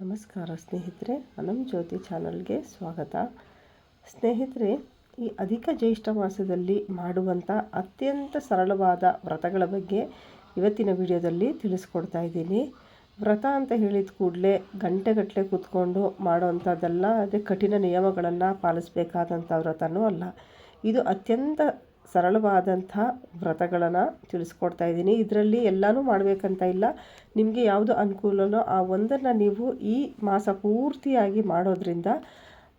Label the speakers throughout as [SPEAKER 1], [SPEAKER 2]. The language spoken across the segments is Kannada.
[SPEAKER 1] ನಮಸ್ಕಾರ ಸ್ನೇಹಿತರೆ, ಜ್ಯೋತಿ ಚಾನಲ್ಗೆ ಸ್ವಾಗತ. ಸ್ನೇಹಿತರೆ, ಈ ಅಧಿಕ ಜ್ಯೇಷ್ಠ ಮಾಸದಲ್ಲಿ ಮಾಡುವಂಥ ಅತ್ಯಂತ ಸರಳವಾದ ವ್ರತಗಳ ಬಗ್ಗೆ ಇವತ್ತಿನ ವಿಡಿಯೋದಲ್ಲಿ ತಿಳಿಸ್ಕೊಡ್ತಾ ಇದ್ದೀನಿ. ವ್ರತ ಅಂತ ಹೇಳಿದ ಕೂಡಲೇ ಗಂಟೆಗಟ್ಟಲೆ ಕೂತ್ಕೊಂಡು ಮಾಡೋವಂಥದ್ದಲ್ಲ, ಅದೇ ಕಠಿಣ ನಿಯಮಗಳನ್ನು ಪಾಲಿಸಬೇಕಾದಂಥ ವ್ರತನೂ ಅಲ್ಲ. ಇದು ಅತ್ಯಂತ ಸರಳವಾದಂಥ ವ್ರತಗಳನ್ನು ತಿಳಿಸ್ಕೊಡ್ತಾ ಇದ್ದೀನಿ. ಇದರಲ್ಲಿ ಎಲ್ಲನೂ ಮಾಡಬೇಕಂತ ಇಲ್ಲ. ನಿಮಗೆ ಯಾವುದು ಅನುಕೂಲನೋ ಆ ಒಂದನ್ನು ನೀವು ಈ ಮಾಸ ಪೂರ್ತಿಯಾಗಿ ಮಾಡೋದ್ರಿಂದ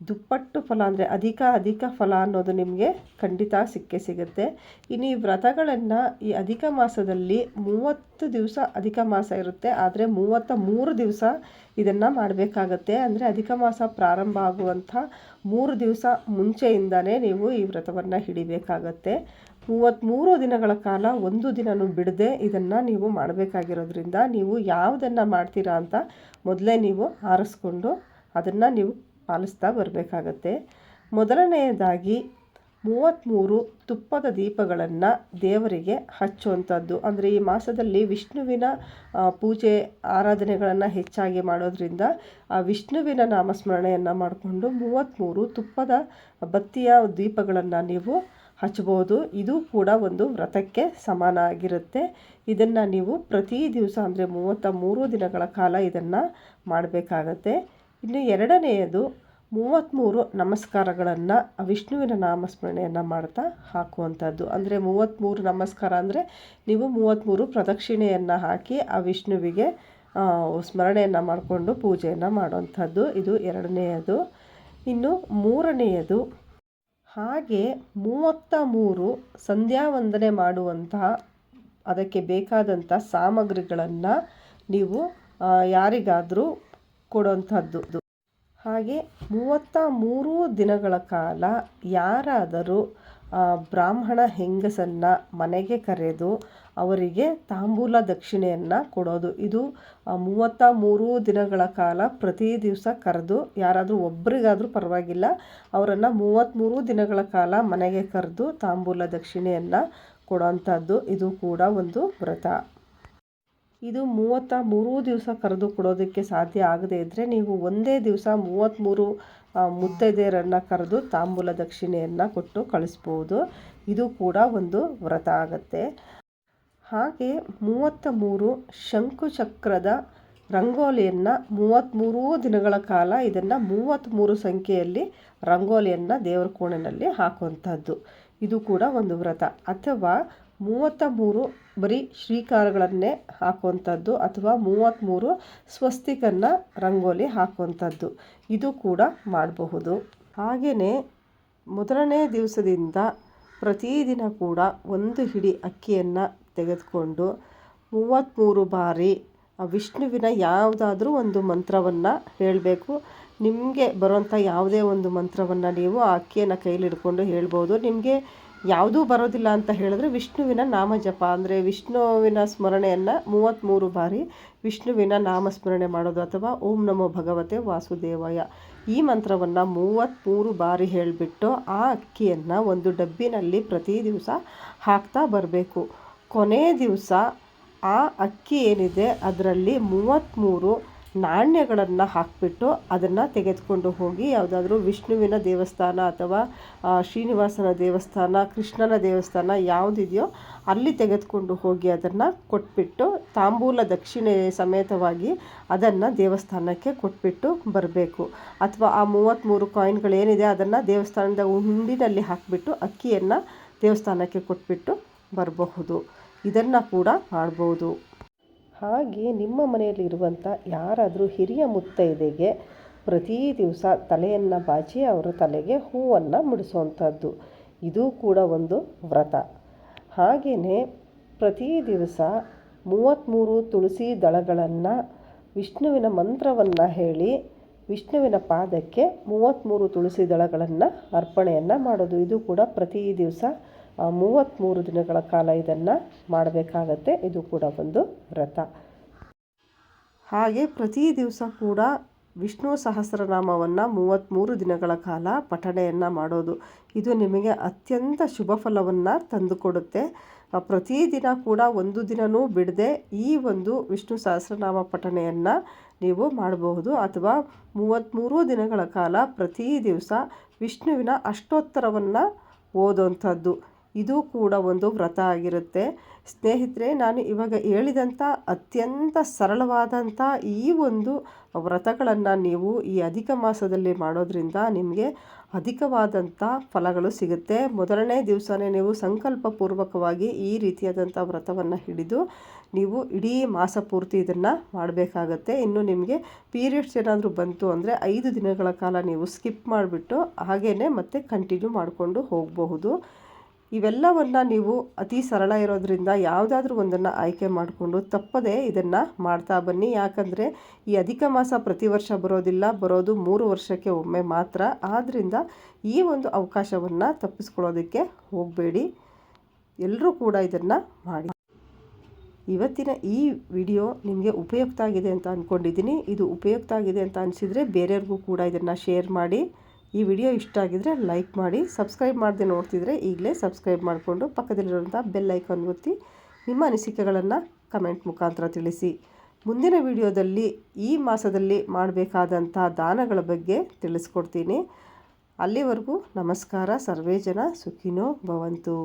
[SPEAKER 1] ದುಪ್ಪಟ್ಟು ಫಲ, ಅಂದರೆ ಅಧಿಕ ಫಲ ಅನ್ನೋದು ನಿಮಗೆ ಖಂಡಿತ ಸಿಗುತ್ತೆ. ಇನ್ನು ಈ ವ್ರತಗಳನ್ನು ಈ ಅಧಿಕ ಮಾಸದಲ್ಲಿ 30 ದಿವಸ ಅಧಿಕ ಮಾಸ ಇರುತ್ತೆ, ಆದರೆ 33 ದಿವಸ ಇದನ್ನು ಮಾಡಬೇಕಾಗತ್ತೆ. ಅಂದರೆ ಅಧಿಕ ಮಾಸ ಪ್ರಾರಂಭ ಆಗುವಂಥ 3 ದಿವಸ ಮುಂಚೆಯಿಂದನೇ ನೀವು ಈ ವ್ರತವನ್ನು ಹಿಡಿಬೇಕಾಗತ್ತೆ. 33 ದಿನಗಳ ಕಾಲ ಒಂದು ದಿನನೂ ಬಿಡದೆ ಇದನ್ನು ನೀವು ಮಾಡಬೇಕಾಗಿರೋದ್ರಿಂದ ನೀವು ಯಾವುದನ್ನು ಮಾಡ್ತೀರಾ ಅಂತ ಮೊದಲೇ ನೀವು ಆರಿಸ್ಕೊಂಡು ಅದನ್ನು ನೀವು ಪಾಲಿಸ್ತಾ ಬರಬೇಕಾಗತ್ತೆ. ಮೊದಲನೆಯದಾಗಿ 33 ತುಪ್ಪದ ದೀಪಗಳನ್ನು ದೇವರಿಗೆ ಹಚ್ಚುವಂಥದ್ದು. ಅಂದರೆ ಈ ಮಾಸದಲ್ಲಿ ವಿಷ್ಣುವಿನ ಪೂಜೆ ಆರಾಧನೆಗಳನ್ನು ಹೆಚ್ಚಾಗಿ ಮಾಡೋದ್ರಿಂದ ಆ ವಿಷ್ಣುವಿನ ನಾಮಸ್ಮರಣೆಯನ್ನು ಮಾಡಿಕೊಂಡು 33 ತುಪ್ಪದ ಬತ್ತಿಯ ದೀಪಗಳನ್ನು ನೀವು ಹಚ್ಬೋದು. ಇದು ಕೂಡ ಒಂದು ವ್ರತಕ್ಕೆ ಸಮಾನ ಆಗಿರುತ್ತೆ. ಇದನ್ನು ನೀವು ಪ್ರತಿ ದಿವಸ ಅಂದರೆ 33 ದಿನಗಳ ಕಾಲ ಇದನ್ನು ಮಾಡಬೇಕಾಗತ್ತೆ. ಇನ್ನು ಎರಡನೆಯದು 33 ನಮಸ್ಕಾರಗಳನ್ನು ವಿಷ್ಣುವಿನ ನಾಮಸ್ಮರಣೆಯನ್ನು ಮಾಡ್ತಾ ಹಾಕುವಂಥದ್ದು. ಅಂದರೆ 33 ನಮಸ್ಕಾರ ಅಂದರೆ ನೀವು 33 ಪ್ರದಕ್ಷಿಣೆಯನ್ನು ಹಾಕಿ ಆ ವಿಷ್ಣುವಿಗೆ ಸ್ಮರಣೆಯನ್ನು ಮಾಡಿಕೊಂಡು ಪೂಜೆಯನ್ನು ಮಾಡುವಂಥದ್ದು. ಇದು ಎರಡನೆಯದು. ಇನ್ನು ಮೂರನೆಯದು, ಹಾಗೆ 33 ಸಂಧ್ಯಾ ವಂದನೆ ಮಾಡುವಂತಹ ಅದಕ್ಕೆ ಬೇಕಾದಂಥ ಸಾಮಗ್ರಿಗಳನ್ನು ನೀವು ಯಾರಿಗಾದರೂ ಕೊಡುವಂಥದ್ದು. ಹಾಗೆ 33 ದಿನಗಳ ಕಾಲ ಯಾರಾದರೂ ಬ್ರಾಹ್ಮಣ ಹೆಂಗಸನ್ನು ಮನೆಗೆ ಕರೆದು ಅವರಿಗೆ ತಾಂಬೂಲ ದಕ್ಷಿಣೆಯನ್ನು ಕೊಡೋದು. ಇದು 33 ದಿನಗಳ ಕಾಲ ಪ್ರತಿ ದಿವಸ ಕರೆದು, ಯಾರಾದರೂ ಒಬ್ಬರಿಗಾದರೂ ಪರವಾಗಿಲ್ಲ, ಅವರನ್ನು 33 ದಿನಗಳ ಕಾಲ ಮನೆಗೆ ಕರೆದು ತಾಂಬೂಲ ದಕ್ಷಿಣೆಯನ್ನು ಕೊಡೋವಂಥದ್ದು. ಇದು ಕೂಡ ಒಂದು ವ್ರತ. ಇದು 33 ದಿವಸ ಕರೆದು ಕೊಡೋದಕ್ಕೆ ಸಾಧ್ಯ ಆಗದೇ ಇದ್ದರೆ ನೀವು ಒಂದೇ ದಿವಸ 33 ಮುತ್ತೈದೆಯರನ್ನು ಕರೆದು ತಾಂಬೂಲ ದಕ್ಷಿಣೆಯನ್ನು ಕೊಟ್ಟು ಕಳಿಸ್ಬೋದು. ಇದು ಕೂಡ ಒಂದು ವ್ರತ ಆಗುತ್ತೆ. ಹಾಗೆ 33 ಶಂಕುಚಕ್ರದ ರಂಗೋಲಿಯನ್ನು 33 ದಿನಗಳ ಕಾಲ ಇದನ್ನು 33 ಸಂಖ್ಯೆಯಲ್ಲಿ ರಂಗೋಲಿಯನ್ನು ದೇವರ ಕೋಣೆಯಲ್ಲಿ ಹಾಕುವಂಥದ್ದು. ಇದು ಕೂಡ ಒಂದು ವ್ರತ. ಅಥವಾ 33 ಬರೀ ಶ್ರೀಕಾರಗಳನ್ನೇ ಹಾಕುವಂಥದ್ದು, ಅಥವಾ 33 ಸ್ವಸ್ತಿಕನ್ನು ರಂಗೋಲಿ ಹಾಕುವಂಥದ್ದು. ಇದು ಕೂಡ ಮಾಡಬಹುದು. ಹಾಗೆಯೇ ಮೊದಲನೇ ದಿವಸದಿಂದ ಪ್ರತಿದಿನ ಕೂಡ ಒಂದು ಹಿಡಿ ಅಕ್ಕಿಯನ್ನು ತೆಗೆದುಕೊಂಡು 33 ಬಾರಿ ವಿಷ್ಣುವಿನ ಯಾವುದಾದ್ರೂ ಒಂದು ಮಂತ್ರವನ್ನು ಹೇಳಬೇಕು. ನಿಮಗೆ ಬರುವಂಥ ಯಾವುದೇ ಒಂದು ಮಂತ್ರವನ್ನು ನೀವು ಆ ಅಕ್ಕಿಯನ್ನು ಕೈಲಿ ಹಿಡ್ಕೊಂಡು ಹೇಳ್ಬೋದು. ನಿಮಗೆ ಯಾವುದೂ ಬರೋದಿಲ್ಲ ಅಂತ ಹೇಳಿದ್ರೆ ವಿಷ್ಣುವಿನ ನಾಮಜಪ, ಅಂದರೆ ವಿಷ್ಣುವಿನ ಸ್ಮರಣೆಯನ್ನು 33 ಬಾರಿ ವಿಷ್ಣುವಿನ ನಾಮಸ್ಮರಣೆ ಮಾಡೋದು, ಅಥವಾ ಓಂ ನಮೋ ಭಗವತೆ ವಾಸುದೇವಾಯ ಈ ಮಂತ್ರವನ್ನು 33 ಬಾರಿ ಹೇಳಿಬಿಟ್ಟು ಆ ಅಕ್ಕಿಯನ್ನು ಒಂದು ಡಬ್ಬಿನಲ್ಲಿ ಪ್ರತಿ ದಿವಸ ಹಾಕ್ತಾ ಬರಬೇಕು. ಕೊನೆ ದಿವಸ ಆ ಅಕ್ಕಿ ಏನಿದೆ ಅದರಲ್ಲಿ 33 ನಾಣ್ಯಗಳನ್ನು ಹಾಕಿಬಿಟ್ಟು ಅದನ್ನು ತೆಗೆದುಕೊಂಡು ಹೋಗಿ ಯಾವುದಾದ್ರೂ ವಿಷ್ಣುವಿನ ದೇವಸ್ಥಾನ ಅಥವಾ ಶ್ರೀನಿವಾಸನ ದೇವಸ್ಥಾನ, ಕೃಷ್ಣನ ದೇವಸ್ಥಾನ ಯಾವುದಿದೆಯೋ ಅಲ್ಲಿ ತೆಗೆದುಕೊಂಡು ಹೋಗಿ ಅದನ್ನು ಕೊಟ್ಬಿಟ್ಟು ತಾಂಬೂಲ ದಕ್ಷಿಣೆ ಸಮೇತವಾಗಿ ಅದನ್ನು ದೇವಸ್ಥಾನಕ್ಕೆ ಕೊಟ್ಬಿಟ್ಟು ಬರಬೇಕು. ಅಥವಾ ಆ 33 ಕಾಯಿನ್ಗಳೇನಿದೆ ಅದನ್ನು ದೇವಸ್ಥಾನದ ಹುಂಡಿನಲ್ಲಿ ಹಾಕಿಬಿಟ್ಟು ಅಕ್ಕಿಯನ್ನು ದೇವಸ್ಥಾನಕ್ಕೆ ಕೊಟ್ಬಿಟ್ಟು ಬರಬಹುದು. ಇದನ್ನು ಕೂಡ ಮಾಡ್ಬೋದು. ಹಾಗೆ ನಿಮ್ಮ ಮನೆಯಲ್ಲಿರುವಂಥ ಯಾರಾದರೂ ಹಿರಿಯ ಮುತ್ತೈದೆಗೆ ಪ್ರತಿ ದಿವಸ ತಲೆಯನ್ನು ಬಾಚಿ ಅವರ ತಲೆಗೆ ಹೂವನ್ನು ಮುಡಿಸುವಂಥದ್ದು. ಇದು ಕೂಡ ಒಂದು ವ್ರತ. ಹಾಗೆಯೇ ಪ್ರತಿ ದಿವಸ 33 ತುಳಸಿ ದಳಗಳನ್ನು ವಿಷ್ಣುವಿನ ಮಂತ್ರವನ್ನು ಹೇಳಿ ವಿಷ್ಣುವಿನ ಪಾದಕ್ಕೆ 33 ತುಳಸಿ ದಳಗಳನ್ನು ಅರ್ಪಣೆಯನ್ನು ಮಾಡೋದು. ಇದು ಕೂಡ ಪ್ರತಿ ದಿವಸ 33 ದಿನಗಳ ಕಾಲ ಇದನ್ನು ಮಾಡಬೇಕಾಗತ್ತೆ. ಇದು ಕೂಡ ಒಂದು ವ್ರತ. ಹಾಗೆ ಪ್ರತಿ ದಿವಸ ಕೂಡ ವಿಷ್ಣು ಸಹಸ್ರನಾಮವನ್ನು 33 ದಿನಗಳ ಕಾಲ ಪಠಣೆಯನ್ನು ಮಾಡೋದು. ಇದು ನಿಮಗೆ ಅತ್ಯಂತ ಶುಭ ಫಲವನ್ನು ತಂದುಕೊಡುತ್ತೆ. ಪ್ರತಿದಿನ ಕೂಡ ಒಂದು ದಿನವೂ ಬಿಡದೆ ಈ ಒಂದು ವಿಷ್ಣು ಸಹಸ್ರನಾಮ ಪಠಣೆಯನ್ನು ನೀವು ಮಾಡಬಹುದು. ಅಥವಾ 33 ದಿನಗಳ ಕಾಲ ಪ್ರತಿ ದಿವಸ ವಿಷ್ಣುವಿನ ಅಷ್ಟೋತ್ತರವನ್ನು ಓದೋವಂಥದ್ದು, ಇದು ಕೂಡ ಒಂದು ವ್ರತ ಆಗಿರುತ್ತೆ. ಸ್ನೇಹಿತರೆ, ನಾನು ಇವಾಗ ಹೇಳಿದಂಥ ಅತ್ಯಂತ ಸರಳವಾದಂಥ ಈ ಒಂದು ವ್ರತಗಳನ್ನು ನೀವು ಈ ಅಧಿಕ ಮಾಸದಲ್ಲಿ ಮಾಡೋದ್ರಿಂದ ನಿಮಗೆ ಅಧಿಕವಾದಂಥ ಫಲಗಳು ಸಿಗುತ್ತೆ. ಮೊದಲನೇ ದಿವಸನೇ ನೀವು ಸಂಕಲ್ಪಪೂರ್ವಕವಾಗಿ ಈ ರೀತಿಯಾದಂಥ ವ್ರತವನ್ನು ಹಿಡಿದು ನೀವು ಇಡೀ ಮಾಸ ಪೂರ್ತಿ ಇದನ್ನು ಮಾಡಬೇಕಾಗತ್ತೆ. ಇನ್ನು ನಿಮಗೆ ಪೀರಿಯಡ್ಸ್ ಏನಾದರೂ ಬಂತು ಅಂದರೆ 5 ದಿನಗಳ ಕಾಲ ನೀವು ಸ್ಕಿಪ್ ಮಾಡಿಬಿಟ್ಟು ಹಾಗೇ ಮತ್ತೆ ಕಂಟಿನ್ಯೂ ಮಾಡಿಕೊಂಡು ಹೋಗಬಹುದು. ಇವೆಲ್ಲವನ್ನು ನೀವು ಅತಿ ಸರಳ ಇರೋದ್ರಿಂದ ಯಾವುದಾದ್ರೂ ಒಂದನ್ನು ಆಯ್ಕೆ ಮಾಡಿಕೊಂಡು ತಪ್ಪದೆ ಇದನ್ನು ಮಾಡ್ತಾ ಬನ್ನಿ. ಯಾಕಂದರೆ ಈ ಅಧಿಕ ಮಾಸ ಪ್ರತಿ ವರ್ಷ ಬರೋದಿಲ್ಲ, ಬರೋದು 3 ವರ್ಷಕ್ಕೆ ಒಮ್ಮೆ ಮಾತ್ರ. ಆದ್ದರಿಂದ ಈ ಒಂದು ಅವಕಾಶವನ್ನು ತಪ್ಪಿಸ್ಕೊಳ್ಳೋದಕ್ಕೆ ಹೋಗಬೇಡಿ. ಎಲ್ಲರೂ ಕೂಡ ಇದನ್ನು ಮಾಡಿ. ಇವತ್ತಿನ ಈ ವಿಡಿಯೋ ನಿಮಗೆ ಉಪಯುಕ್ತ ಆಗಿದೆ ಅಂತ ಅಂದ್ಕೊಂಡಿದ್ದೀನಿ. ಇದು ಉಪಯುಕ್ತ ಆಗಿದೆ ಅಂತ ಅನಿಸಿದರೆ ಬೇರೆಯವ್ರಿಗೂ ಕೂಡ ಇದನ್ನು ಶೇರ್ ಮಾಡಿ. ಈ ವಿಡಿಯೋ ಇಷ್ಟ ಆಗಿದರೆ ಲೈಕ್ ಮಾಡಿ. ಸಬ್ಸ್ಕ್ರೈಬ್ ಮಾಡದೆ ನೋಡ್ತಿದ್ರೆ ಈಗಲೇ ಸಬ್ಸ್ಕ್ರೈಬ್ ಮಾಡಿಕೊಂಡು ಪಕ್ಕದಲ್ಲಿರುವಂಥ ಬೆಲ್ ಐಕಾನ್ ಒತ್ತಿ ನಿಮ್ಮ ಅನಿಸಿಕೆಗಳನ್ನು ಕಮೆಂಟ್ ಮುಖಾಂತರ ತಿಳಿಸಿ. ಮುಂದಿನ ವಿಡಿಯೋದಲ್ಲಿ ಈ ಮಾಸದಲ್ಲಿ ಮಾಡಬೇಕಾದಂಥ ದಾನಗಳ ಬಗ್ಗೆ ತಿಳಿಸ್ಕೊಡ್ತೀನಿ. ಅಲ್ಲಿವರೆಗೂ ನಮಸ್ಕಾರ. ಸರ್ವೇ ಜನ ಸುಖಿನೋ ಭವಂತು.